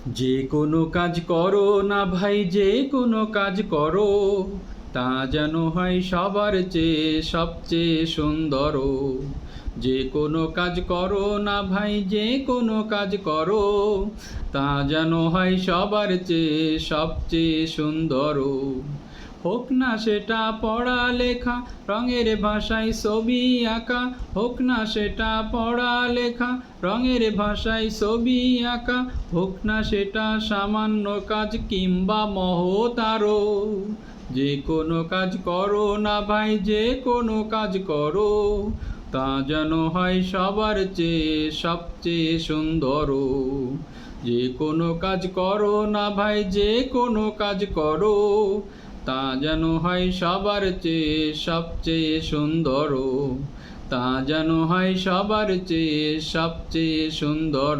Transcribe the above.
যে কোনো কাজ করো না ভাই, যে কোনো কাজ করো, তা যেন হয় সবার চেয়ে সবচেয়ে সুন্দর। যে কোনো কাজ করো না ভাই, যে কোনো কাজ করো, তা যেন হয় সবার চেয়ে সবচেয়ে সুন্দর। হোক না সেটা পড়ালেখা, রঙের ভাষায় ছবি আঁকা, হোক না সেটা পড়ালেখা, রঙের ভাষায় ছবি আঁকা, হোক না সেটা সামান্য কাজ কিংবা মহতারও। যে কোনো কাজ করো না ভাই, যে কোনো কাজ করো, তা যেন হয় সবার চেয়ে সবচেয়ে সুন্দর। যে কোনো কাজ করো না ভাই, যে কোনো কাজ করো, তা যেন হয় সবার চেয়ে সবচেয়ে সুন্দর। তা যেন হয় সবার চেয়ে সবচেয়ে সুন্দর।